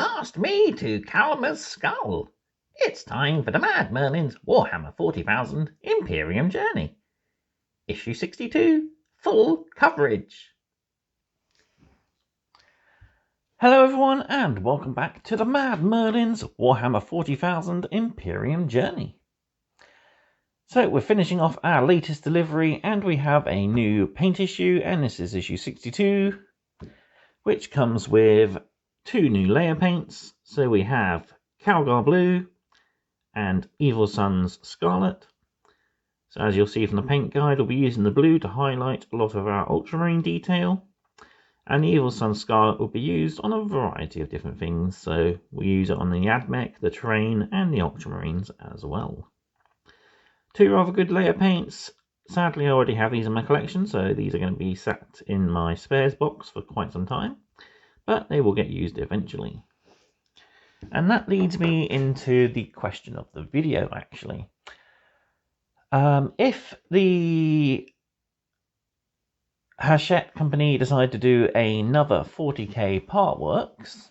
last, me to Calmer's skull. It's time for the Mad Merlins Warhammer 40,000 Imperium journey. Issue 62, full coverage. Hello everyone and welcome back to the Mad Merlins Warhammer 40,000 Imperium journey. So we're finishing off our latest delivery and we have a new paint issue, and this is issue 62, which comes with two new layer paints. So we have Calgar Blue and Evil Sun's Scarlet. So as you'll see from the paint guide, we'll be using the blue to highlight a lot of our ultramarine detail, and the Evil Sun Scarlet will be used on a variety of different things. So we'll use it on the Admech, the terrain and the ultramarines as well. Two rather good layer paints. Sadly, I already have these in my collection, so these are going to be sat in my spares box for quite some time, but they will get used eventually. And that leads me into the question of the video, actually. If the Hachette company decide to do another 40k part works,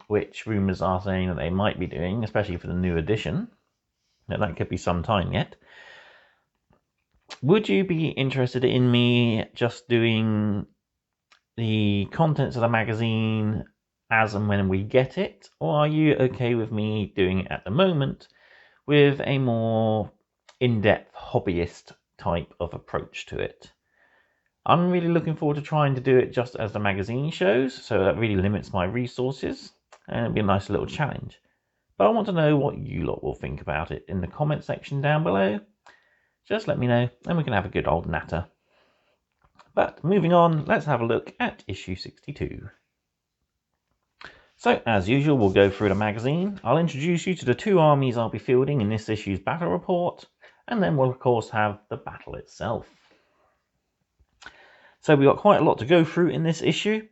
which rumours are saying that they might be doing, especially for the new edition, that could be some time yet, would you be interested in me just doing the contents of the magazine as and when we get it, or are you okay with me doing it at the moment with a more in-depth hobbyist type of approach to it? I'm really looking forward to trying to do it just as the magazine shows, so that really limits my resources and it'll be a nice little challenge. But I want to know what you lot will think about it in the comment section down below. Just let me know and we can have a good old natter. But moving on, let's have a look at issue 62. So as usual, we'll go through the magazine. I'll introduce you to the two armies I'll be fielding in this issue's battle report, and then we'll of course have the battle itself. So we've got quite a lot to go through in this issue.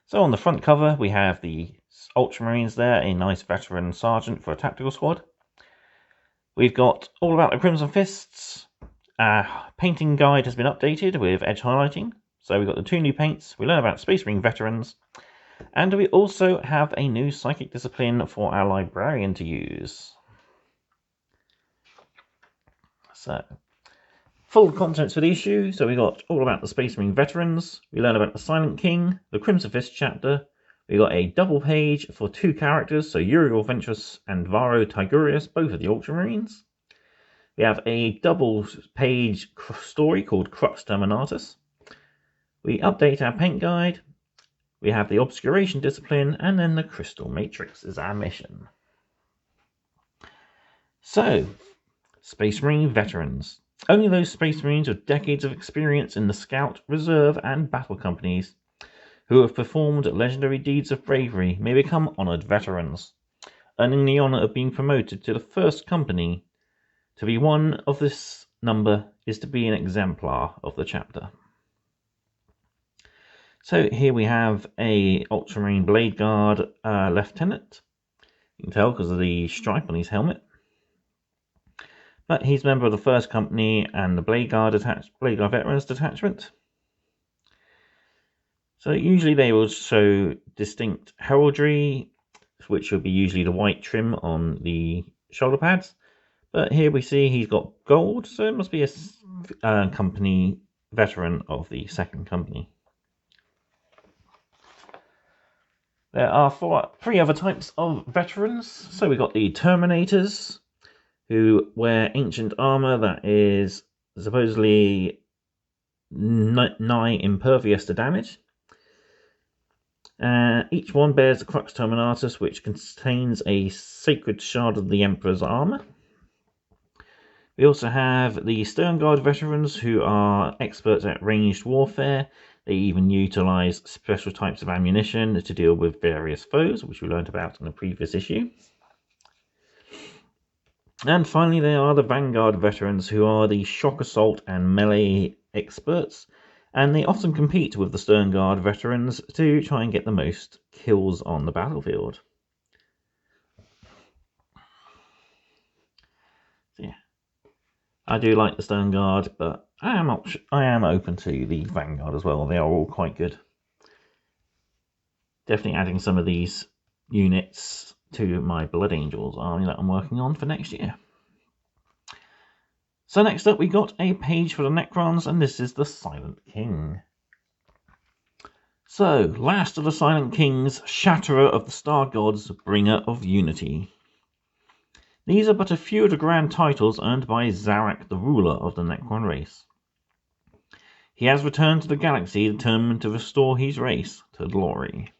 So on the front cover we have the Ultramarines there, a nice veteran sergeant for a tactical squad. We've got all about the Crimson Fists. Our painting guide has been updated with edge highlighting. So we've got the two new paints. We learn about Space Marine veterans. And we also have a new psychic discipline for our Librarian to use. So, full contents for the issue. So we got all about the Space Marine veterans. We learn about the Silent King, the Crimson Fist chapter. We got a double page for two characters, so Uriel Ventress and Varo Tigurius, both of the Ultramarines. We have a double page story called Crux Terminatus. We update our paint guide. We have the Obscuration discipline, and then the Crystal Matrix is our mission. So, Space Marine veterans. Only those Space Marines with decades of experience in the Scout, Reserve, and Battle companies who have performed legendary deeds of bravery may become honoured veterans. Earning the honour of being promoted to the first company. To be one of this number is to be an exemplar of the chapter. So here we have a Ultramarine Blade Guard Lieutenant. You can tell because of the stripe on his helmet. But he's a member of the first company and the Blade Guard Veterans Detachment. So usually they will show distinct heraldry, which would be usually the white trim on the shoulder pads. But here we see he's got gold, so it must be a company veteran of the second company. There are three other types of veterans. So we've got the Terminators, who wear ancient armour that is supposedly nigh impervious to damage. Each one bears the Crux Terminatus, which contains a sacred shard of the Emperor's armour. We also have the Stern Guard veterans, who are experts at ranged warfare. They even utilise special types of ammunition to deal with various foes, which we learned about in the previous issue. And finally, there are the Vanguard veterans, who are the shock assault and melee experts, and they often compete with the Stern Guard veterans to try and get the most kills on the battlefield. So yeah, I do like the Stern Guard, but I am open to the Vanguard as well. They are all quite good. Definitely adding some of these units to my Blood Angels army that I'm working on for next year. So next up we got a page for the Necrons, and this is the Silent King. So, last of the Silent Kings, Shatterer of the Star Gods, Bringer of Unity. These are but a few of the grand titles earned by Zarak, the ruler of the Necron race. He has returned to the galaxy determined to restore his race to glory.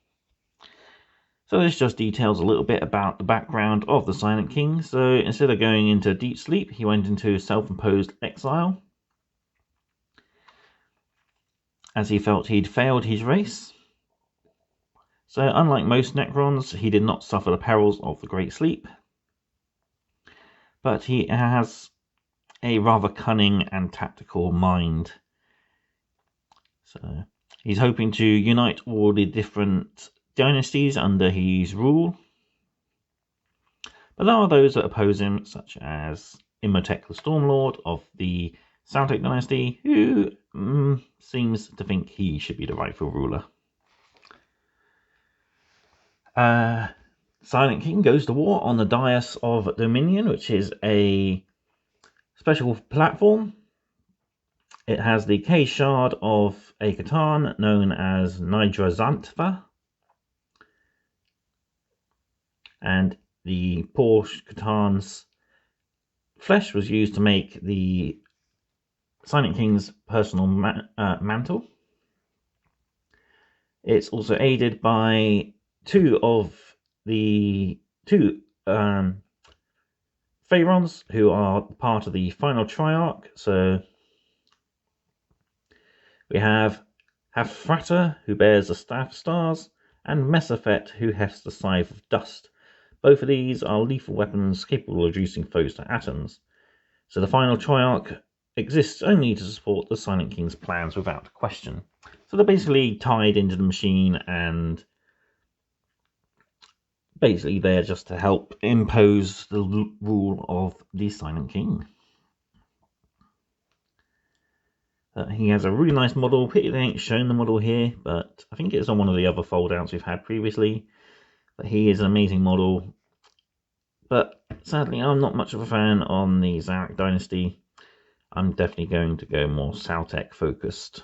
So this just details a little bit about the background of the Silent King. So instead of going into deep sleep, he went into self-imposed exile, as he felt he'd failed his race. So unlike most Necrons, he did not suffer the perils of the Great Sleep, but he has a rather cunning and tactical mind. So he's hoping to unite all the different dynasties under his rule. But there are those that oppose him, such as Imhotep the Stormlord of the Sautek dynasty, who seems to think he should be the rightful ruler. Silent King goes to war on the Dais of Dominion, which is a special platform. It has the K shard of a Catan known as Nidrazantva, and the poor Catan's flesh was used to make the Silent King's personal mantle. It's also aided by two Pharaons who are part of the final Triarch. So we have Hafrata, who bears the Staff Stars, and Mesophet, who has the Scythe of Dust. Both of these are lethal weapons capable of reducing foes to atoms. So the final Triarch exists only to support the Silent King's plans without question. So they're basically tied into the machine and basically there just to help impose the rule of the Silent King. He has a really nice model. Pity they ain't shown the model here, but I think it's on one of the other fold-outs we've had previously. But he is an amazing model. But sadly, I'm not much of a fan on the Zarak dynasty. I'm definitely going to go more Sautek focused.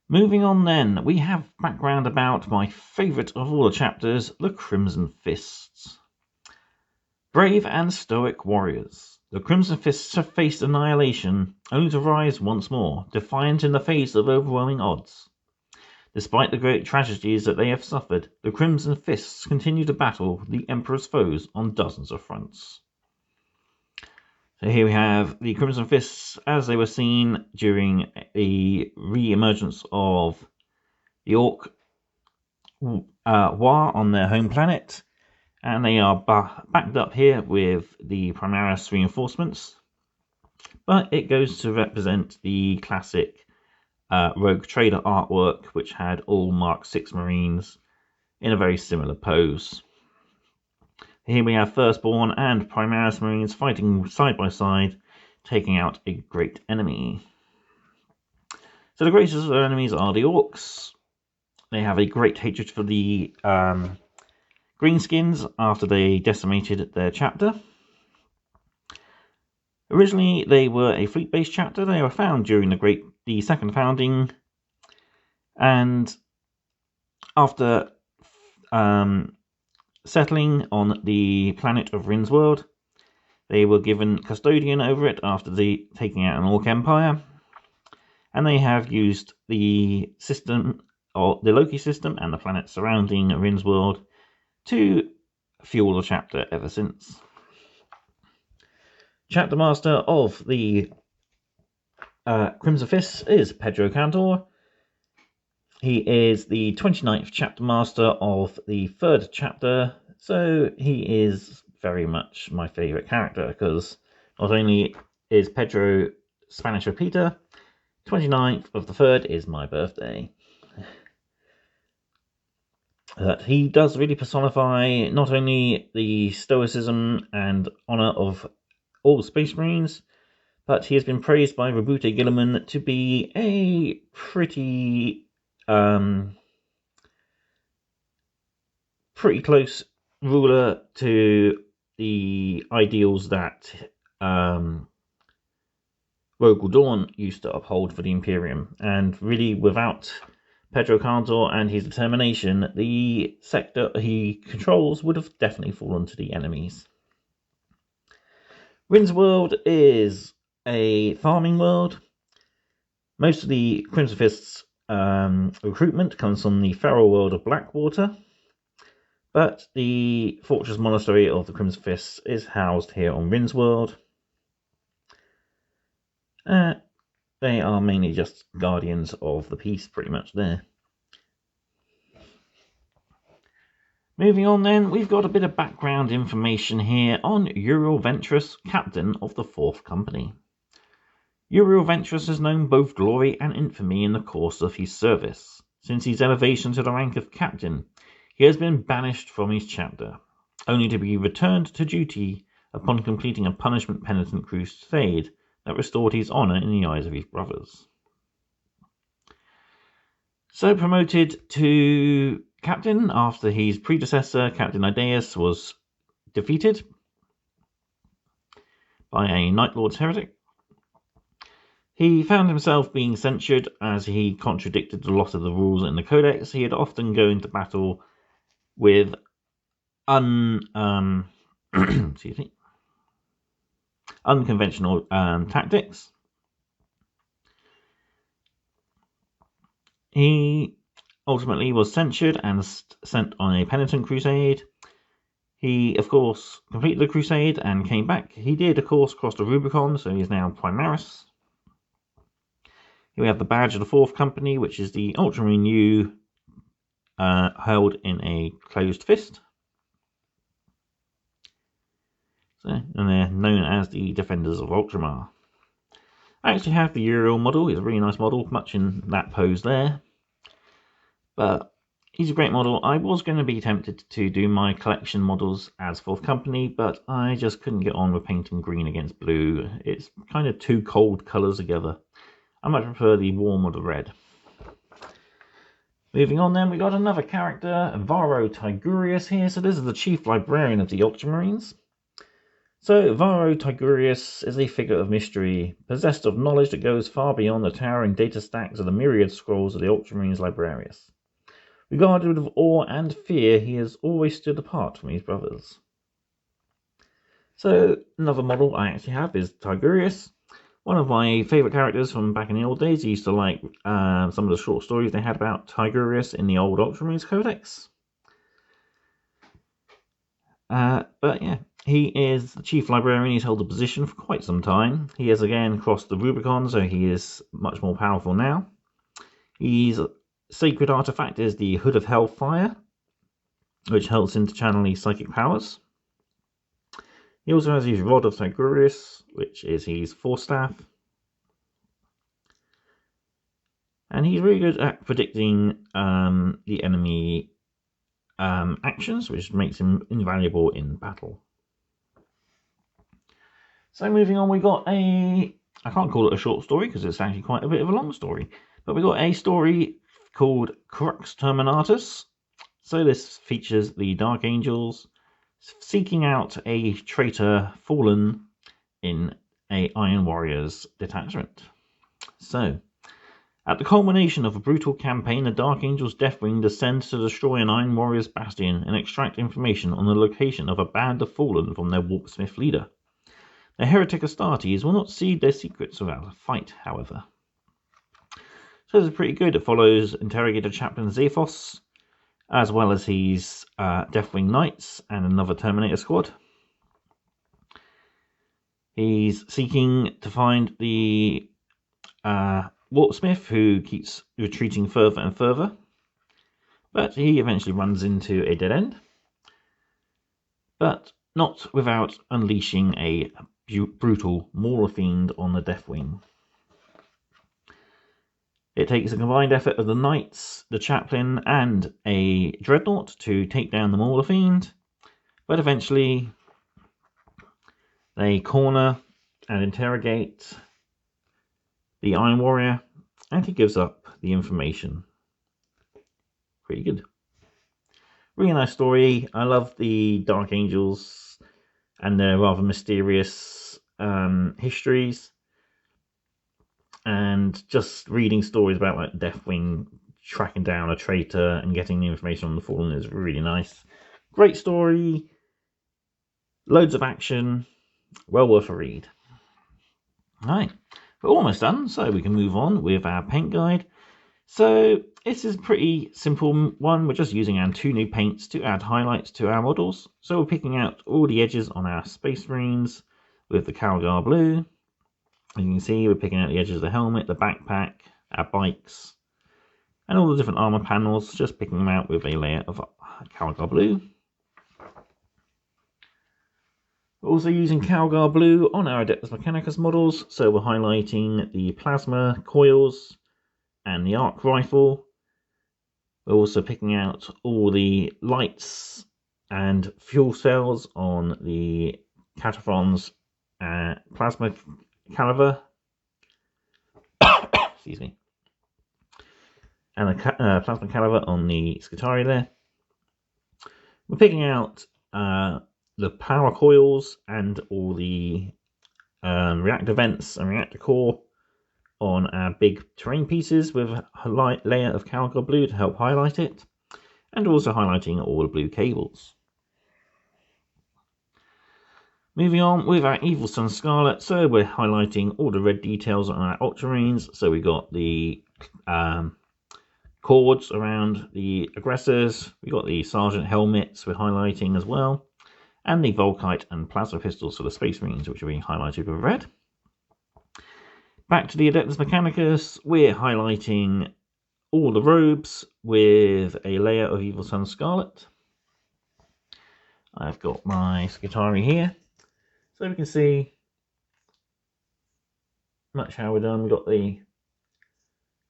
Moving on then, we have background about my favourite of all the chapters, the Crimson Fists. Brave and stoic warriors. The Crimson Fists have faced annihilation, only to rise once more, defiant in the face of overwhelming odds. Despite the great tragedies that they have suffered, the Crimson Fists continue to battle the Emperor's foes on dozens of fronts. So here we have the Crimson Fists as they were seen during the re-emergence of the Orc war on their home planet. And they are backed up here with the Primaris reinforcements. But it goes to represent the classic Rogue Trader artwork, which had all Mark VI Marines in a very similar pose. Here we have Firstborn and Primaris Marines fighting side by side, taking out a great enemy. So the greatest of their enemies are the Orcs. They have a great hatred for the Greenskins after they decimated their chapter. Originally, they were a fleet-based chapter. They were found during the Second Founding, and after settling on the planet of Rinnsworld, they were given custodian over it after taking out an Orc Empire, and they have used the system, or the Loki system, and the planet surrounding Rinnsworld to fuel the chapter ever since. Chapter Master of the Crimson Fists is Pedro Cantor. He is the 29th Chapter Master of the 3rd chapter, so he is very much my favourite character, because not only is Pedro Spanish Repeater, 29th of the 3rd is my birthday. He does really personify not only the stoicism and honour of all Space Marines, but he has been praised by Rabute Gilliman to be a pretty pretty close ruler to the ideals that Rogel Dawn used to uphold for the Imperium, and really without Pedro Cantor and his determination, the sector he controls would have definitely fallen to the enemies. Rin's world is a farming world. Most of the Crimson Fist's recruitment comes from the feral world of Blackwater, but the Fortress Monastery of the Crimson Fists is housed here on Rin's world. They are mainly just guardians of the peace, pretty much there. Moving on then, we've got a bit of background information here on Uriel Ventress, captain of the 4th Company. Uriel Ventress has known both glory and infamy in the course of his service. Since his elevation to the rank of captain, he has been banished from his chapter, only to be returned to duty upon completing a punishment penitent crusade that restored his honour in the eyes of his brothers. So promoted to captain after his predecessor, Captain Idaeus, was defeated by a Night Lord's heretic. He found himself being censured as he contradicted a lot of the rules in the Codex. He had often go into battle with unconventional tactics. He ultimately was censured and sent on a penitent crusade. He, of course, completed the crusade and came back. He did, of course, cross the Rubicon, so he's now Primaris. Here we have the badge of the 4th Company, which is the Ultramarine U held in a closed fist. So, and they're known as the Defenders of Ultramar. I actually have the Uriel model. It's a really nice model, much in that pose there. But he's a great model. I was going to be tempted to do my collection models as 4th Company, but I just couldn't get on with painting green against blue. It's kind of two cold colours together. I much prefer the warm or the red. Moving on then, we got another character, Varro Tigurius here. So this is the Chief Librarian of the Ultramarines. So Varro Tigurius is a figure of mystery, possessed of knowledge that goes far beyond the towering data stacks of the myriad scrolls of the Ultramarines Librarius. Regarded with awe and fear, he has always stood apart from his brothers. So another model I actually have is Tigurius. One of my favourite characters from back in the old days. I used to like some of the short stories they had about Tigurius in the old Ultramarines Codex. But yeah, he is the Chief Librarian. He's held the position for quite some time. He has again crossed the Rubicon, so he is much more powerful now. His sacred artifact is the Hood of Hellfire, which helps him to channel his psychic powers. He also has his Rod of Tigurius, which is his Force Staff. And he's really good at predicting the enemy actions, which makes him invaluable in battle. So moving on, we got I can't call it a short story because it's actually quite a bit of a long story, but we got a story called Crux Terminatus. So this features the Dark Angels seeking out a traitor fallen in a Iron Warriors detachment. So, at the culmination of a brutal campaign, the Dark Angels Deathwing descend to destroy an Iron Warriors bastion and extract information on the location of a band of fallen from their Warpsmith leader. The heretic Astartes will not cede their secrets without a fight, however. So this is pretty good. It follows Interrogator Chaplain Zephos, as well as his Deathwing Knights and another Terminator squad. He's seeking to find the Warpsmith, who keeps retreating further and further, but he eventually runs into a dead end, but not without unleashing a brutal Mauler Fiend on the Deathwing. It takes a combined effort of the Knights, the Chaplain, and a Dreadnought to take down the Mauler Fiend, but eventually they corner and interrogate the Iron Warrior, and he gives up the information. Pretty good. Really nice story. I love the Dark Angels and their rather mysterious histories, and just reading stories about like Deathwing tracking down a traitor and getting the information on the Fallen is really nice. Great story, loads of action, well worth a read. Right, we're almost done, so we can move on with our paint guide. So this is a pretty simple one. We're just using our 2 new paints to add highlights to our models. So we're picking out all the edges on our Space Marines with the Calgar blue. As you can see, we're picking out the edges of the helmet, the backpack, our bikes, and all the different armor panels, just picking them out with a layer of Calgar blue. We're also using Calgar blue on our Adeptus Mechanicus models, so we're highlighting the plasma coils and the arc rifle. We're also picking out all the lights and fuel cells on the Cataphrons plasma caliber. Excuse me. And the plasma caliber on the Skitarii there. We're picking out the power coils and all the reactor vents and reactor core on our big terrain pieces with a light layer of Calgar blue to help highlight it, and also highlighting all the blue cables. Moving on with our Evil Sun Scarlet, so we're highlighting all the red details on our Ultramarines. So we got the cords around the aggressors, we got the Sergeant helmets we're highlighting as well, and the Volkite and plasma pistols for the Space Marines, which are being highlighted with red. Back to the Adeptus Mechanicus, we're highlighting all the robes with a layer of Evil Sun Scarlet. I've got my Skitarii here, so we can see much how we're done. We've got the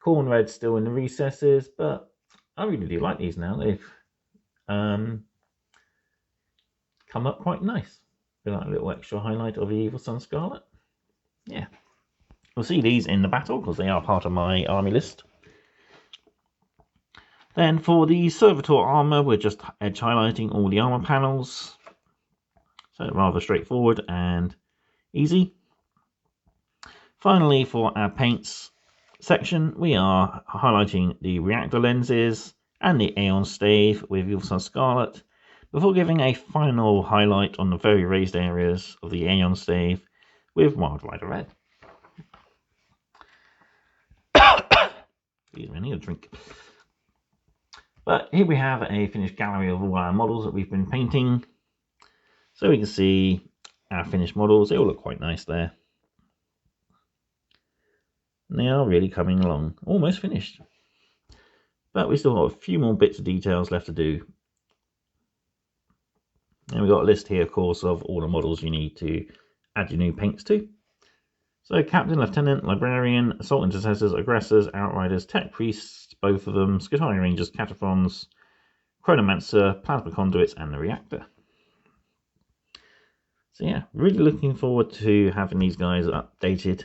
corn red still in the recesses, but I really do like these now. They've come up quite nice with that little extra highlight of the Evil Sun Scarlet. Yeah. We'll see these in the battle because they are part of my army list. Then for the Servitor armor, we're just edge highlighting all the armor panels. So rather straightforward and easy. Finally, for our paints section, we are highlighting the reactor lenses and the Aeon stave with Evil Sun Scarlet, before giving a final highlight on the very raised areas of the Aeon stave with Wild Rider Red. Excuse me, I need a drink. But here we have a finished gallery of all our models that we've been painting. So we can see our finished models. They all look quite nice there. And they are really coming along. Almost finished. But we still got a few more bits of details left to do. And we've got a list here, of course, of all the models you need to add your new paints to. So Captain, Lieutenant, Librarian, Assault Intercessors, Aggressors, Outriders, Tech Priests, both of them, Skitarii Rangers, Cataphrons, Chronomancer, Plasma Conduits, and the Reactor. So yeah, really looking forward to having these guys updated.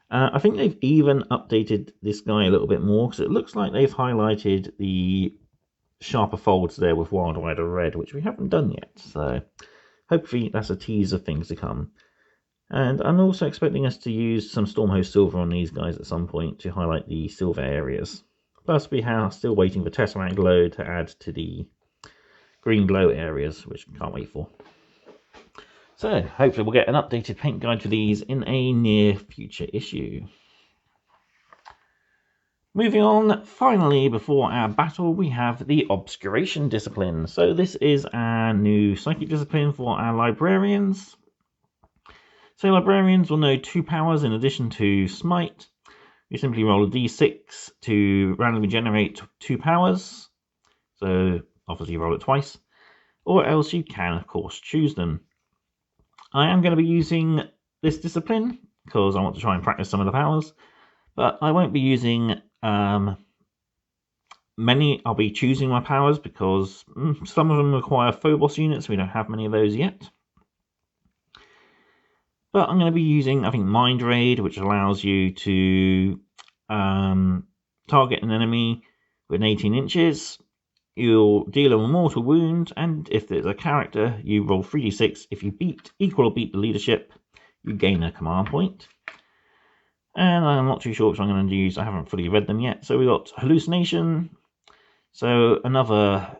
I think they've even updated this guy a little bit more, because it looks like they've highlighted the sharper folds there with Wild Rider Red, which we haven't done yet. So hopefully that's a tease of things to come. And I'm also expecting us to use some Stormhost Silver on these guys at some point to highlight the silver areas. Plus we are still waiting for Tesseract Glow to add to the green glow areas, which I can't wait for. So hopefully we'll get an updated paint guide for these in a near future issue. Moving on, finally, before our battle, we have the Obscuration discipline. So this is our new psychic discipline for our Librarians. So Librarians will know 2 powers in addition to Smite. You simply roll a d6 to randomly generate 2 powers. So obviously you roll it twice. Or else you can, of course, choose them. I am going to be using this discipline because I want to try and practice some of the powers. But I won't be using many. I'll be choosing my powers because some of them require Phobos units. We don't have many of those yet. But I'm going to be using, I think, Mind Raid, which allows you to target an enemy within 18 inches. you'll deal a mortal wound, and if there's a character, you roll 3d6. If you equal or beat the leadership, you gain a command point. And I'm not too sure which I'm going to use. I haven't fully read them yet. So we got hallucination. So another,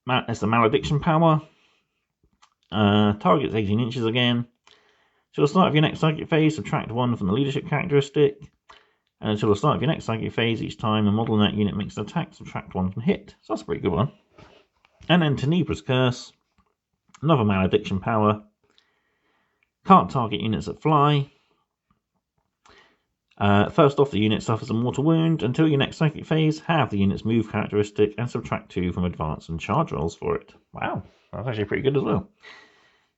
it's the malediction power. Targets 18 inches again. Until the start of your next psychic phase, subtract 1 from the leadership characteristic. And until the start of your next psychic phase, each time a model in that unit makes an attack, subtract 1 from hit. So that's a pretty good one. And then Tenebra's Curse. Another malediction power. Can't target units that fly. First off, the unit suffers a mortal wound. Until your next psychic phase, have the unit's move characteristic and subtract 2 from advance and charge rolls for it. Wow, that's actually pretty good as well.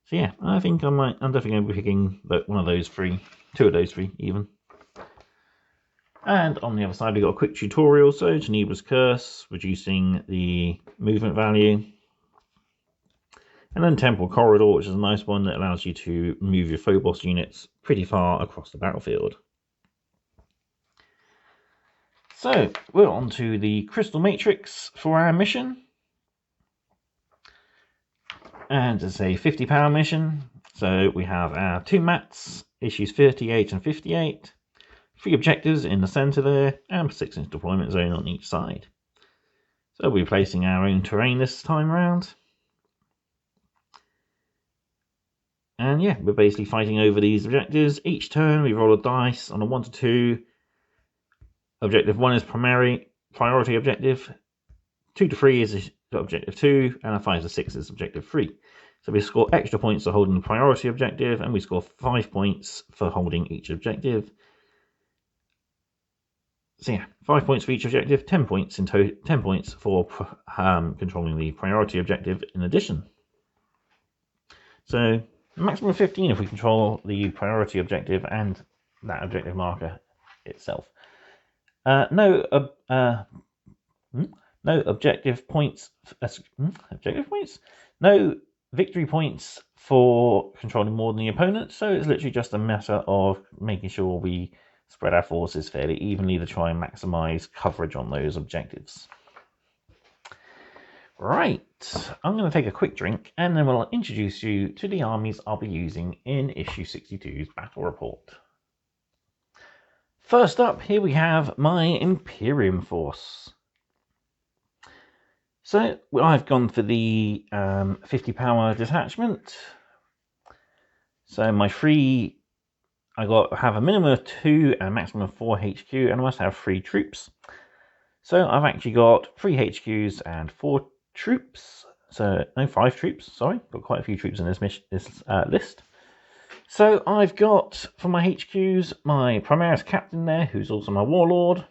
So yeah, I think I'm definitely going to be picking one of those 3, 2 of those 3 even. And on the other side, we've got a quick tutorial. So Tenebra's Curse, reducing the movement value. And then Temporal Corridor, which is a nice one that allows you to move your Phobos units pretty far across the battlefield. So we're on to the Crystal Matrix for our mission. And it's a 50 power mission. So we have our 2 mats, issues 38 and 58. 3 objectives in the centre there, and 6-inch deployment zone on each side. So we'll be placing our own terrain this time around. And yeah, we're basically fighting over these objectives. Each turn we roll a dice on a 1 to 2. Objective 1 is priority objective. 2 to 3 is objective 2, and a 5 to 6 is objective 3. So we score extra points for holding the priority objective, and we score 5 points for holding each objective. So yeah, 5 points for each objective, 10 points in total, 10 points for controlling the priority objective in addition. So a maximum of 15 if we control the priority objective and that objective marker itself. No objective points. Objective points? No victory points for controlling more than the opponent. So it's literally just a matter of making sure we spread our forces fairly evenly to try and maximize coverage on those objectives. Right, I'm going to take a quick drink and then we'll introduce you to the armies I'll be using in issue 62's battle report. First up, here we have my Imperium force. So I've gone for the 50 power detachment. So my 3, I have a minimum of 2 and a maximum of 4 HQ, and I must have 3 troops. So I've actually got 3 HQs and 4 troops. So no, 5 troops. Sorry, got quite a few troops in this list. So I've got for my HQs my Primaris Captain there, who's also my Warlord,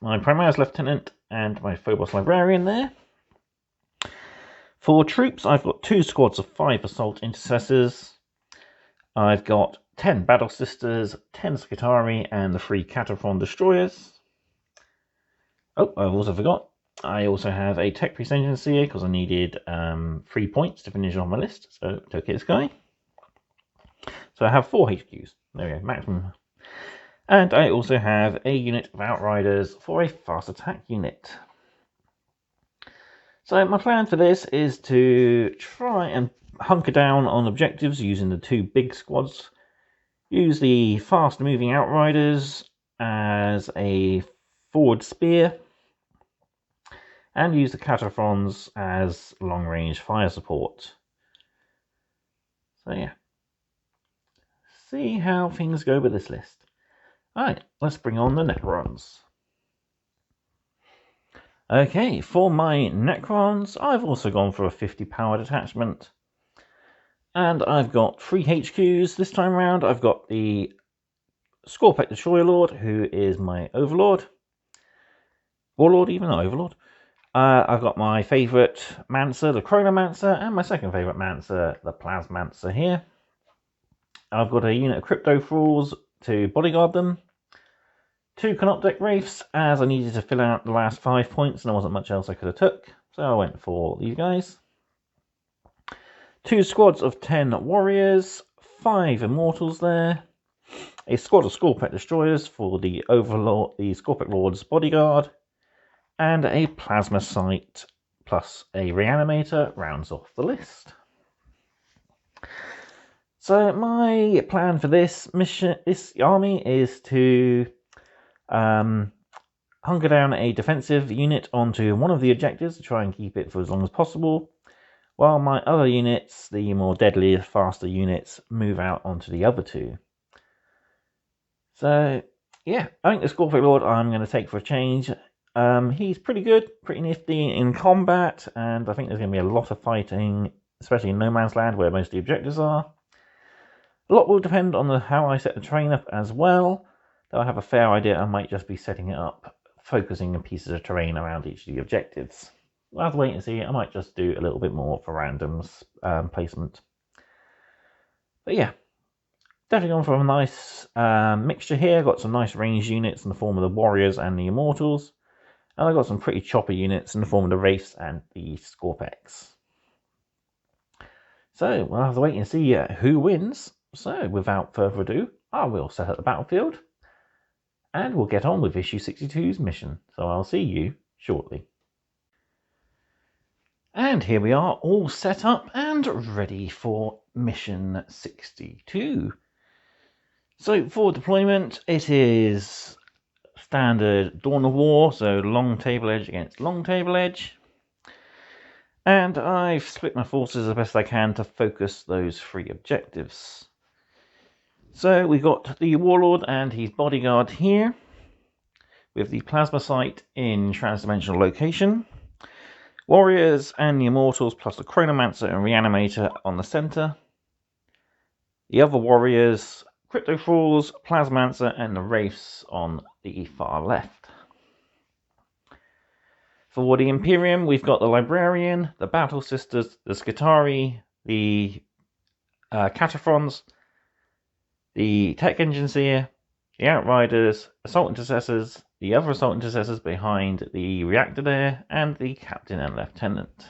my Primaris Lieutenant, and my Phobos Librarian there. For troops, I've got 2 squads of 5 Assault Intercessors. I've got 10 Battle Sisters, 10 Skitari, and the 3 Cataphrone Destroyers. Oh, I've also forgot. I also have a Tech Priest Agency here because I needed 3 points to finish on my list. So took this guy. So I have 4 HQs. There we go, maximum. And I also have a unit of Outriders for a fast attack unit. So my plan for this is to try and hunker down on objectives using the 2 big squads. Use the fast moving Outriders as a forward spear. And use the Cataphrons as long range fire support. So yeah. See how things go with this list. Alright, let's bring on the Necrons. Okay, for my Necrons, I've also gone for a 50 power detachment. And I've got 3 HQs this time around. I've got the Scorpec Destroyer Lord, who is my Overlord. Warlord even, not Overlord. I've got my favourite Mancer, the Chronomancer, and my second favourite Mancer, the Plasmancer here. I've got a unit of Crypto Thralls to bodyguard them. 2 Canoptek Wraiths, as I needed to fill out the last 5 points and there wasn't much else I could have took. So I went for these guys. 2 squads of 10 Warriors, 5 Immortals there. A squad of Scorpec Destroyers for the Overlord, the Scorpec Lord's bodyguard. And a Plasma Sight plus a reanimator rounds off the list. So my plan for this mission, this army, is to hunker down a defensive unit onto one of the objectives to try and keep it for as long as possible, while my other units, the more deadly, faster units, move out onto the other two. So yeah, I think the Scorpion Lord I'm going to take for a change. He's pretty good, pretty nifty in combat, and I think there's going to be a lot of fighting, especially in No Man's Land where most of the objectives are. A lot will depend on how I set the terrain up as well, though I have a fair idea I might just be setting it up, focusing on pieces of terrain around each of the objectives. We'll have to wait and see. I might just do a little bit more for randoms placement. But yeah, definitely gone for a nice mixture here. Got some nice ranged units in the form of the Warriors and the Immortals. And I've got some pretty chopper units in the form of the Wraiths and the Scorpex. So we'll have to wait and see who wins. So without further ado, I will set up the battlefield. And we'll get on with issue 62's mission. So I'll see you shortly. And here we are, all set up and ready for mission 62. So for deployment, it is standard Dawn of War, so long table edge against long table edge. And I've split my forces as best I can to focus those 3 objectives. So we've got the Warlord and his bodyguard here, with the plasma sight in transdimensional location. Warriors and the Immortals plus the Chronomancer and Reanimator on the centre. The other Warriors, Crypto Thralls, Plasmancer and the Wraiths on the far left. For the Imperium, we've got the Librarian, the Battle Sisters, the Skitarii, the Cataphrons, the Tech Engineer, the Outriders, Assault Intercessors, the other Assault Intercessors behind the reactor there, and the Captain and Lieutenant.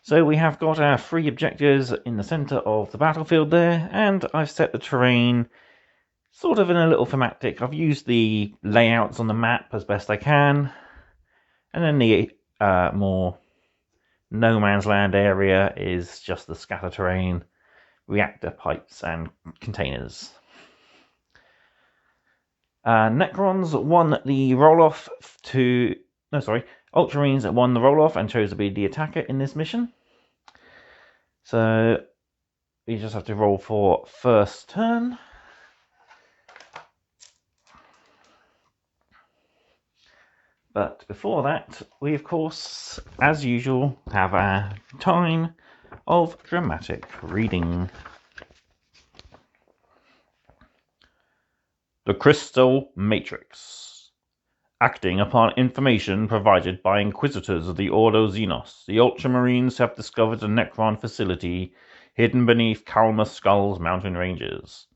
So we have got our 3 objectives in the centre of the battlefield there, and I've set the terrain sort of in a little thematic. I've used the layouts on the map as best I can, and then the more No Man's Land area is just the scatter terrain, reactor pipes and containers. Necrons won the roll-off to... No, sorry. Ultramarines won the roll-off and chose to be the attacker in this mission. So we just have to roll for first turn. But before that, we of course, as usual, have our time of dramatic reading. The Crystal Matrix. Acting upon information provided by Inquisitors of the Ordo Xenos, the Ultramarines have discovered a Necron facility hidden beneath Kalma Skull's mountain ranges.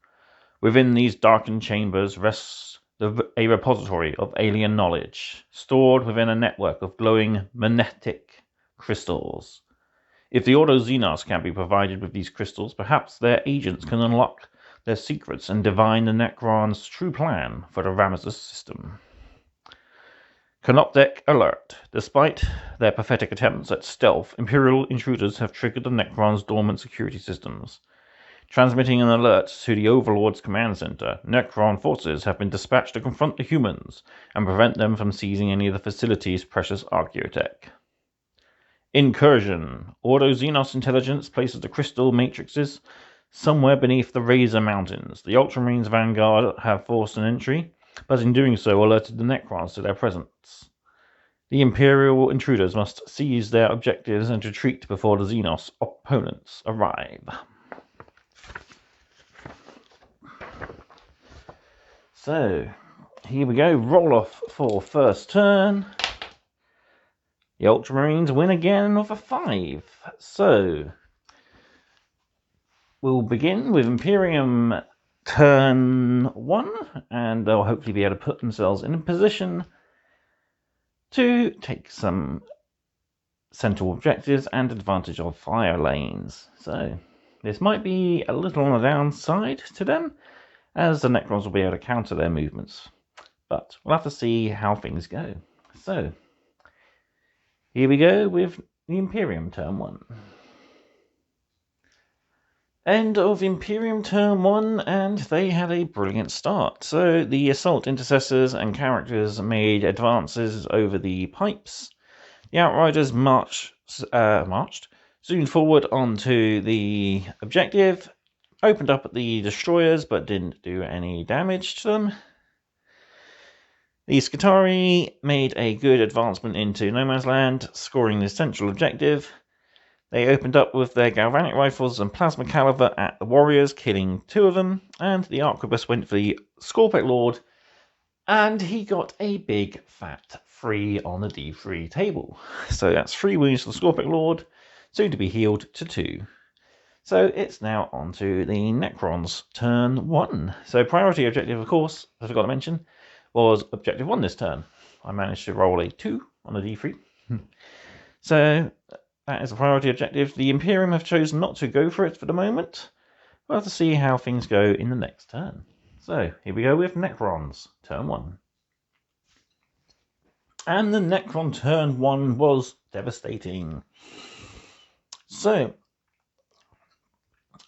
Within these darkened chambers rests a repository of alien knowledge, stored within a network of glowing magnetic crystals. If the Ordo Xenos can be provided with these crystals, perhaps their agents can unlock their secrets and divine the Necron's true plan for the Ramesses system. Canoptek alert. Despite their pathetic attempts at stealth, Imperial intruders have triggered the Necron's dormant security systems. Transmitting an alert to the Overlord's command center, Necron forces have been dispatched to confront the humans and prevent them from seizing any of the facility's precious archaeotech. Incursion. Ordo Xenos intelligence places the crystal matrices somewhere beneath the Razor Mountains. The Ultramarines vanguard have forced an entry, but in doing so alerted the Necrons to their presence. The Imperial intruders must seize their objectives and retreat before the Xenos opponents arrive. So, here we go. Roll off for first turn. The Ultramarines win again with a 5. So, we'll begin with Imperium turn 1, and they'll hopefully be able to put themselves in a position to take some central objectives and advantage of fire lanes. So, this might be a little on the downside to them, as the Necrons will be able to counter their movements. But we'll have to see how things go. So, here we go with the Imperium turn 1. End of Imperium turn 1, and they had a brilliant start. So the assault intercessors and characters made advances over the pipes. The outriders marched soon forward onto the objective, opened up at the destroyers but didn't do any damage to them. The Scutari made a good advancement into No Man's Land, scoring the central objective. They opened up with their galvanic rifles and plasma caliber at the warriors, killing 2 of them, and the arquebus went for the Scorpic Lord, and he got a big fat 3 on the D3 table. So that's 3 wounds for the Scorpic Lord, soon to be healed to 2. So it's now on to the Necrons, turn 1. So priority objective, of course, I forgot to mention, was objective 1 this turn. I managed to roll a 2 on the D3. So that is a priority objective. The Imperium have chosen not to go for it for the moment. We'll have to see how things go in the next turn. So here we go with Necrons, turn 1. And the Necron turn 1 was devastating. So,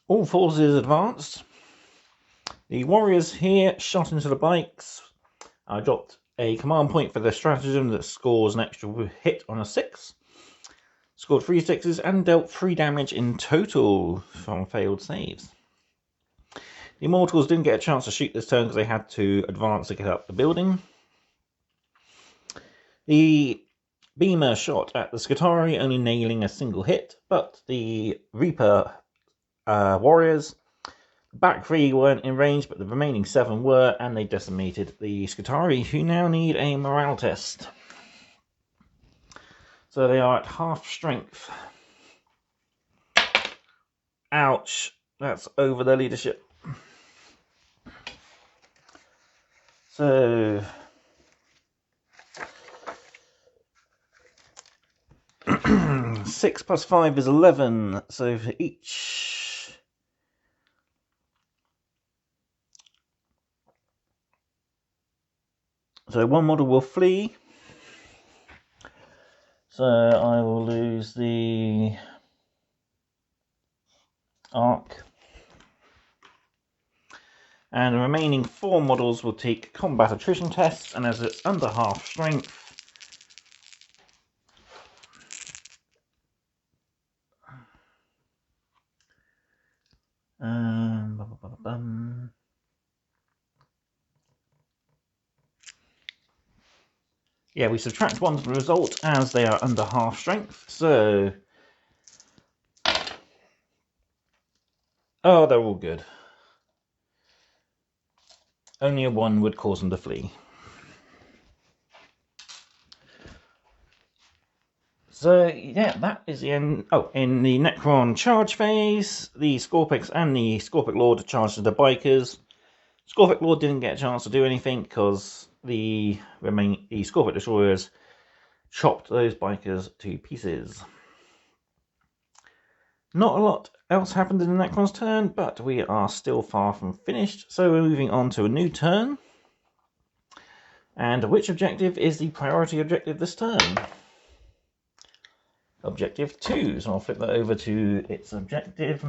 all forces advanced. The warriors here shot into the bikes. I dropped a command point for their stratagem that scores an extra hit on a 6. Scored 3 6s and dealt 3 damage in total from failed saves. The Immortals didn't get a chance to shoot this turn because they had to advance to get up the building. The Beamer shot at the Scutari, only nailing a single hit, but the Reaper warriors, back 3 weren't in range, but the remaining 7 were, and they decimated the Scutari, who now need a morale test. So they are at half strength. Ouch, that's over their leadership. So 6 plus 5 is 11, so for each so 1 model will flee. So I will lose the arc. And the remaining 4 models will take combat attrition tests, and as it's under half strength, yeah, we subtract 1 from the result as they are under half strength. So, oh, they're all good. Only a 1 would cause them to flee. So, yeah, that is the end. Oh, in the Necron charge phase, the Scorpics and the Scorpic Lord charged the bikers. Scorpic Lord didn't get a chance to do anything because the Scorpic Destroyers chopped those bikers to pieces. Not a lot else happened in the Necron's turn, but we are still far from finished, so we're moving on to a new turn. And which objective is the priority objective this turn? Objective 2, so I'll flip that over to its objective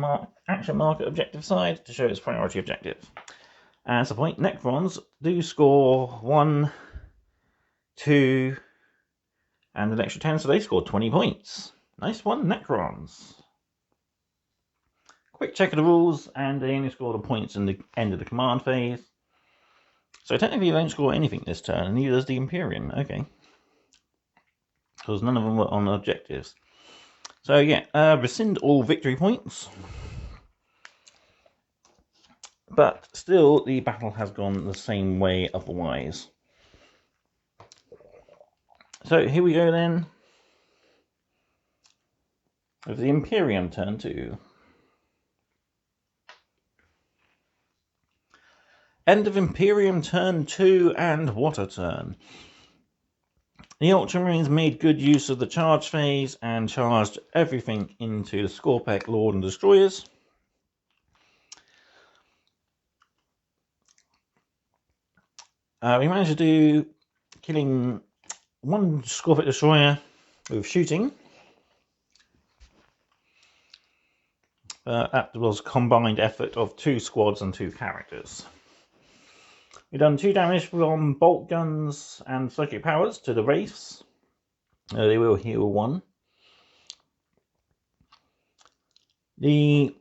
action marker objective side to show its priority objective. As a point, Necrons do score 1, 2, and an extra 10, so they scored 20 points. Nice one, Necrons. Quick check of the rules, and they only score the points in the end of the command phase. So technically they don't score anything this turn, and neither does the Imperium. Okay. Because none of them were on objectives. So yeah, rescind all victory points. But still, the battle has gone the same way otherwise. So here we go then. With the Imperium turn 2. End of Imperium turn 2, and what a turn. The Ultramarines made good use of the charge phase and charged everything into the Scorpic Lord and Destroyers. We managed to do killing one Scorpion destroyer with shooting. That was a combined effort of 2 squads and 2 characters. We've done 2 damage from bolt guns and psychic powers to the wraiths. They will heal 1. The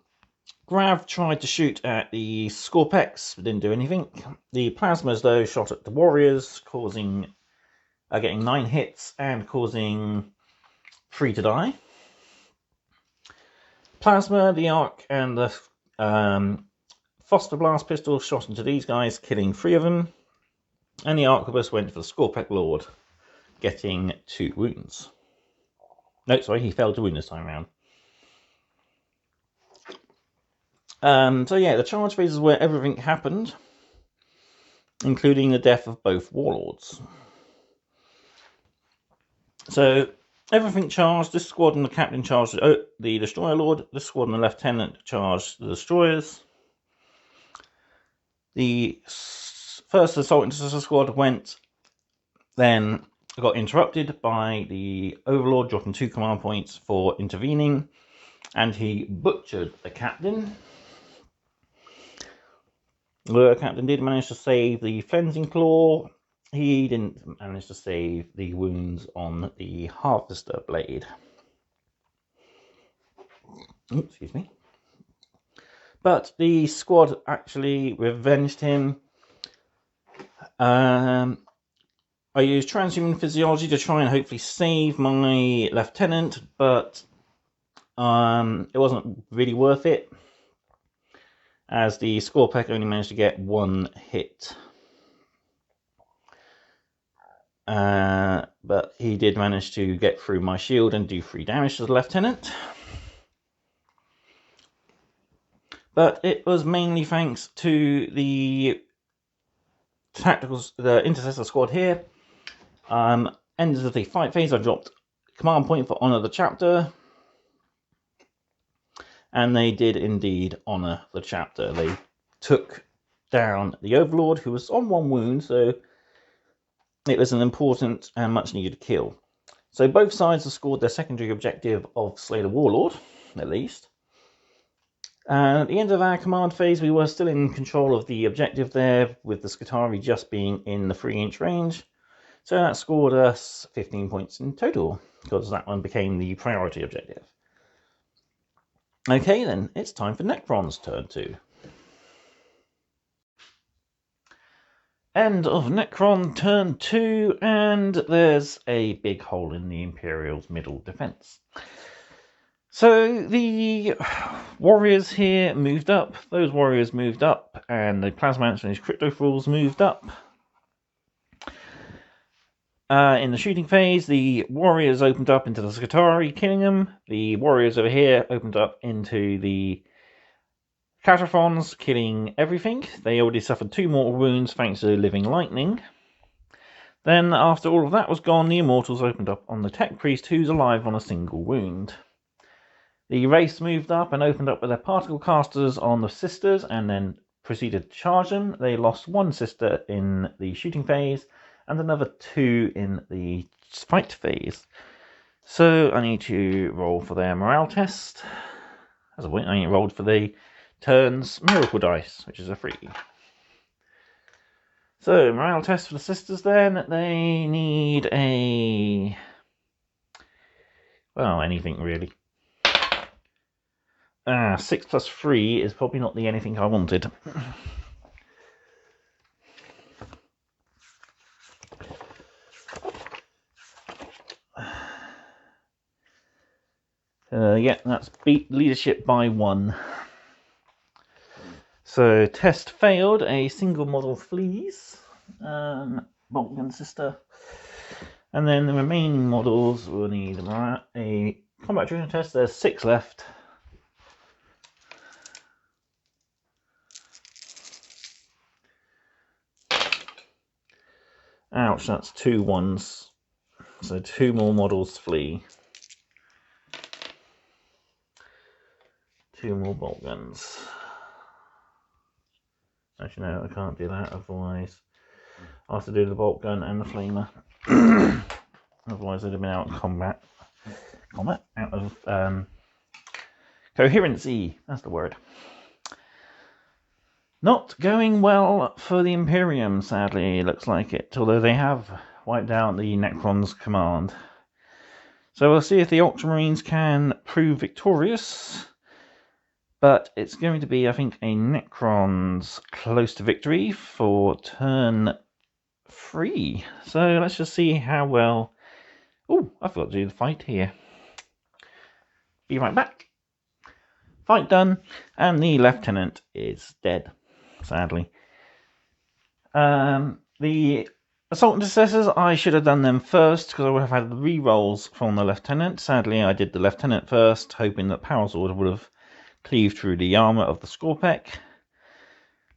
Grav tried to shoot at the Scorpex, but didn't do anything. The Plasmas, though, shot at the Warriors, getting 9 hits and causing 3 to die. Plasma, the Arc, and the Foster Blast pistol shot into these guys, killing 3 of them. And the Arquebus went for the Scorpec Lord, getting 2 wounds. No, sorry, he failed to wound this time around. So yeah, the charge phase is where everything happened, including the death of both warlords. So everything charged. This squad and the captain charged the destroyer lord. This squad and the lieutenant charged the destroyers. The first assault intercessor squad then got interrupted by the overlord, dropping 2 command points for intervening, and he butchered the captain. The captain did manage to save the Cleansing Claw. He didn't manage to save the wounds on the Harvester Blade. Oh, excuse me. But the squad actually revenged him. I used transhuman physiology to try and hopefully save my lieutenant, but it wasn't really worth it, as the Scorpec only managed to get 1 hit. But he did manage to get through my shield and do 3 damage to the lieutenant. But it was mainly thanks to the intercessor squad here. End of the fight phase, I dropped command point for Honor the Chapter. And they did indeed honour the chapter. They took down the Overlord, who was on 1 wound, so it was an important and much needed kill. So both sides have scored their secondary objective of slay the Warlord, at least. And at the end of our command phase, we were still in control of the objective there, with the Skitarii just being in the 3-inch range. So that scored us 15 points in total, because that one became the priority objective. Okay then, it's time for Necron's turn 2. End of Necron turn 2, and there's a big hole in the Imperial's middle defense. So the warriors here moved up, those warriors moved up, and the Plasmance and his Crypto Thralls moved up. In the shooting phase, the warriors opened up into the Skitarii, killing them. The warriors over here opened up into the Cataphons, killing everything. They already suffered 2 mortal wounds thanks to Living Lightning. Then, after all of that was gone, the Immortals opened up on the Tech Priest, who's alive on a single wound. The Wraiths moved up and opened up with their Particle Casters on the Sisters, and then proceeded to charge them. They lost 1 Sister in the shooting phase, and another 2 in the fight phase. So I need to roll for their morale test. As a win, I rolled for the turns miracle dice, which is a 3. So morale test for the sisters then. They need anything really. 6 plus 3 is probably not the anything I wanted. Yeah, that's beat leadership by 1. So test failed. A single model flees. Boltgun sister. And then the remaining models will need a combat training test. There's 6 left. Ouch, that's 2 1s. So 2 more models flee. 2 more bolt guns. Actually, no, I can't do that, otherwise I'll have to do the bolt gun and the flamer. Otherwise they'd have been out of combat, out of coherency, that's the word. Not going well for the Imperium, sadly, it looks like it, although they have wiped out the Necron's command. So we'll see if the Ultramarines can prove victorious, but it's going to be, I think, a Necron's close to victory for turn 3. So let's just see how well... Oh, I forgot to do the fight here. Be right back. Fight done, and the Lieutenant is dead, sadly. The Assault Intercessors, I should have done them first, because I would have had the re-rolls from the Lieutenant. Sadly, I did the Lieutenant first, hoping that Power Sword would have cleaved through the armour of the Scorpek,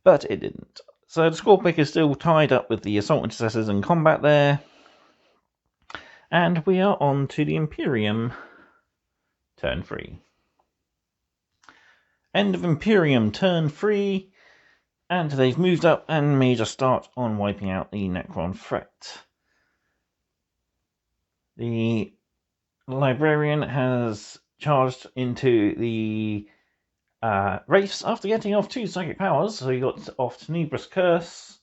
but it didn't. So the Scorpek is still tied up with the Assault Intercessors in combat there, and we are on to the Imperium, turn 3. End of Imperium, turn 3, and they've moved up and made a start on wiping out the Necron threat. The Librarian has charged into the Wraiths after getting off 2 psychic powers, so he got off Tenebrous Curse,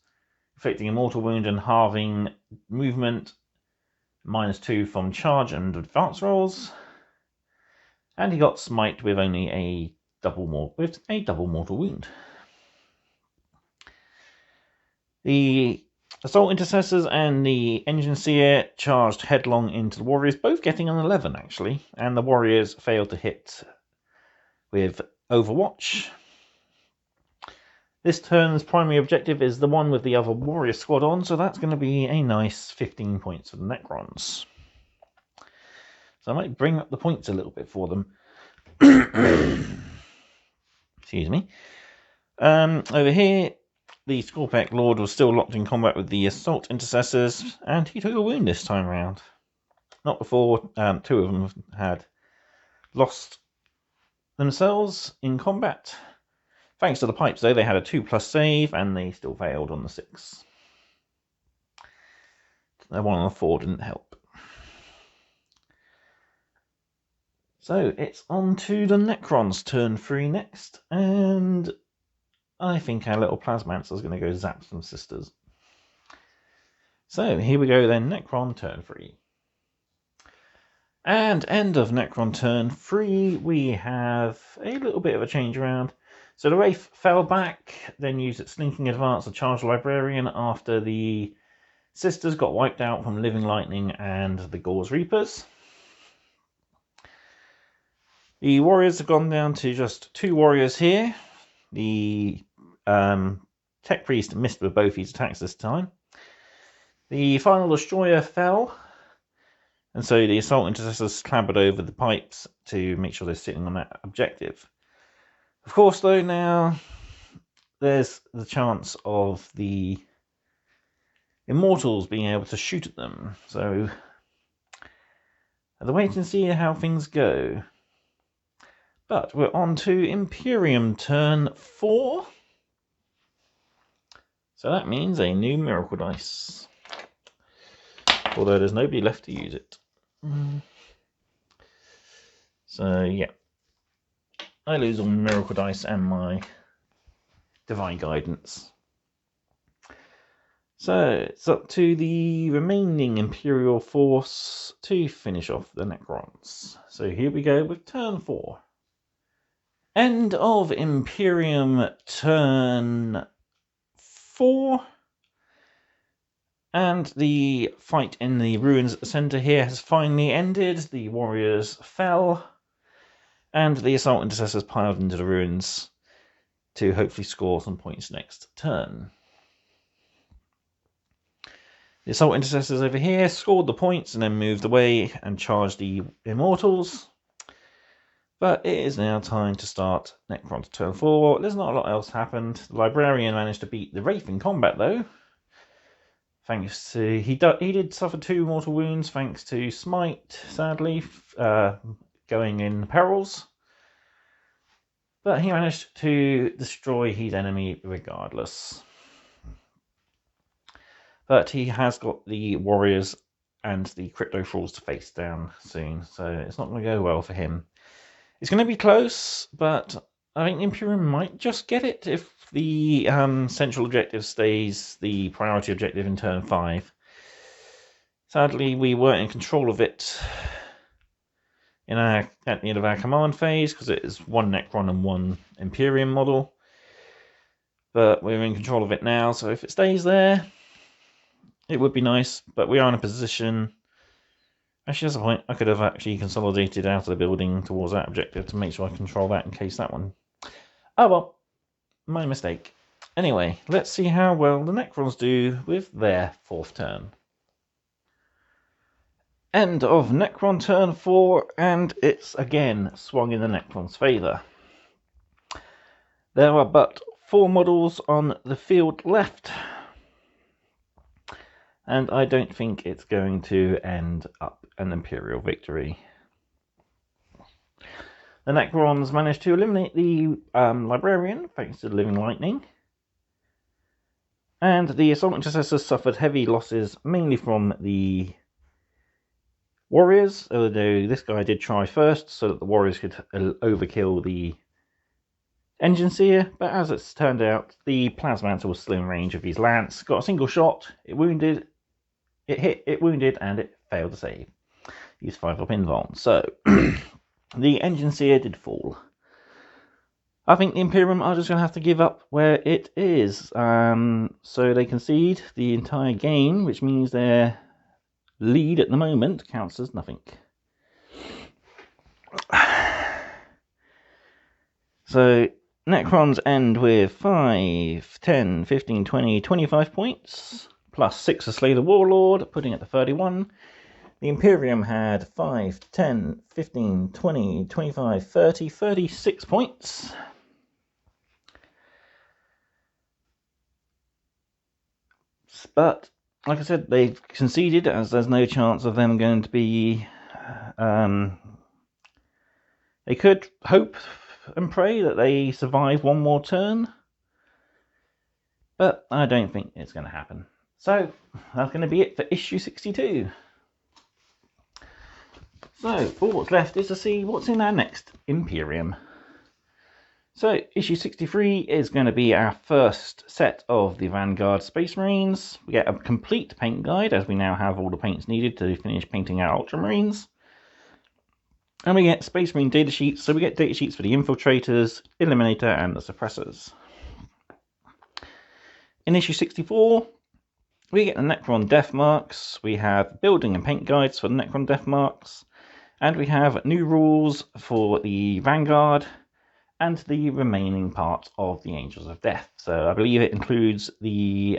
inflicting a mortal wound and halving movement, -2 from charge and advance rolls, and he got Smite with only a double mortal wound. The Assault Intercessors and the Engine Seer charged headlong into the Warriors, both getting an 11 actually, and the Warriors failed to hit with Overwatch. This turn's primary objective is the one with the other Warrior squad on, so that's going to be a nice 15 points for the Necrons. So I might bring up the points a little bit for them. Excuse me. Over here, the Scorpek Lord was still locked in combat with the Assault Intercessors, and he took a wound this time around. Not before 2 of them had lost themselves in combat. Thanks to the pipes, though, they had a 2+ save, and they still failed on the 6. The 1 on the 4 didn't help. So it's on to the Necrons, turn 3 next, and I think our little Plasmancer is going to go zap some sisters. So here we go then, Necron turn 3. And end of Necron turn 3, we have a little bit of a change around. So the Wraith fell back, then used its Slinking Advance to charge the Librarian after the sisters got wiped out from Living Lightning and the Gauze Reapers. The Warriors have gone down to just 2 Warriors here. The Tech Priest missed with both his attacks this time. The Final Destroyer fell, and so the Assault Intercessors clambered over the pipes to make sure they're sitting on that objective. Of course, though, now there's the chance of the Immortals being able to shoot at them. So, I'll wait and see how things go. But we're on to Imperium turn 4. So that means a new Miracle Dice. Although there's nobody left to use it. So, yeah. I lose all Miracle Dice and my Divine Guidance. So, it's up to the remaining Imperial force to finish off the Necrons. So here we go with turn 4. End of Imperium turn 4. And the fight in the ruins at the centre here has finally ended. The Warriors fell, and the Assault Intercessors piled into the ruins to hopefully score some points next turn. The Assault Intercessors over here scored the points and then moved away and charged the Immortals. But it is now time to start Necron turn 4. There's not a lot else happened. The Librarian managed to beat the Wraith in combat, though. Thanks to... He did suffer 2 mortal wounds, thanks to Smite, sadly, going in perils. But he managed to destroy his enemy regardless. But he has got the Warriors and the crypto falls to face down soon, so it's not going to go well for him. It's going to be close, but I think Imperium might just get it if the central objective stays the priority objective in turn 5. Sadly, we weren't in control of it at the end of our command phase, because it is 1 Necron and 1 Imperium model. But we're in control of it now, so if it stays there, it would be nice. But we are in a position... Actually, that's a point. I could have actually consolidated out of the building towards that objective to make sure I control that in case that one... Oh well, my mistake. Anyway, let's see how well the Necrons do with their 4th turn. End of Necron turn 4, and it's again swung in the Necron's favour. There are but 4 models on the field left, and I don't think it's going to end up an Imperial victory. The Necrons managed to eliminate the Librarian thanks to the Living Lightning, and the Assault Intercessors suffered heavy losses mainly from the Warriors, although this guy did try first so that the Warriors could overkill the Engine Seer, but as it's turned out, the Plasmantle was still in range of his lance, got a single shot, it hit, it wounded, and it failed to save. He's 5-up invuln, so the Engine Seer did fall. I think the Imperium are just going to have to give up where it is, so they concede the entire game, which means their lead at the moment counts as nothing. So Necrons end with 5, 10, 15, 20, 25 points, plus 6 to slay the Warlord, putting it to 31. The Imperium had 5, 10, 15, 20, 25, 30, 36 points. But, like I said, they've conceded, as there's no chance of them going to be... they could hope and pray that they survive one more turn, but I don't think it's going to happen. So, that's going to be it for issue 62. So, all what's left is to see what's in our next Imperium. So, issue 63 is going to be our first set of the Vanguard Space Marines. We get a complete paint guide, as we now have all the paints needed to finish painting our Ultramarines. And we get Space Marine data sheets, so we get data sheets for the Infiltrators, Eliminator, and the Suppressors. In issue 64, we get the Necron Death Marks, we have building and paint guides for the Necron Death Marks, and we have new rules for the Vanguard, and the remaining parts of the Angels of Death. So I believe it includes the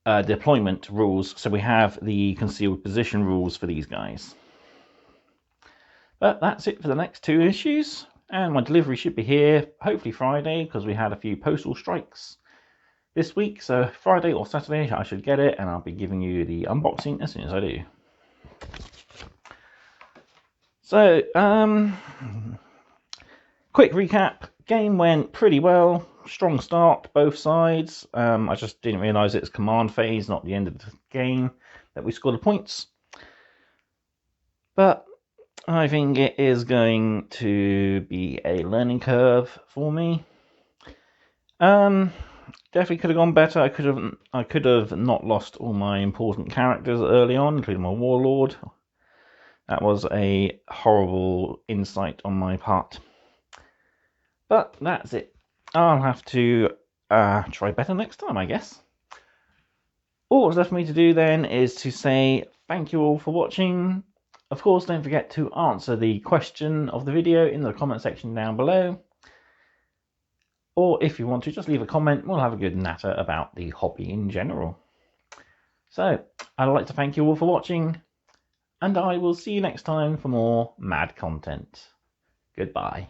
deployment rules. So we have the concealed position rules for these guys. But that's it for the next 2 issues. And my delivery should be here, hopefully Friday, because we had a few postal strikes this week. So Friday or Saturday I should get it, and I'll be giving you the unboxing as soon as I do. So, quick recap. Game went pretty well. Strong start, both sides. I just didn't realise it's command phase, not the end of the game, that we scored the points. But I think it is going to be a learning curve for me. Definitely could have gone better. I could have not lost all my important characters early on, including my Warlord. That was a horrible insight on my part. But that's it. I'll have to try better next time, I guess. All that's left for me to do then is to say thank you all for watching. Of course, don't forget to answer the question of the video in the comment section down below. Or if you want to, just leave a comment. We'll have a good natter about the hobby in general. So, I'd like to thank you all for watching, and I will see you next time for more mad content. Goodbye.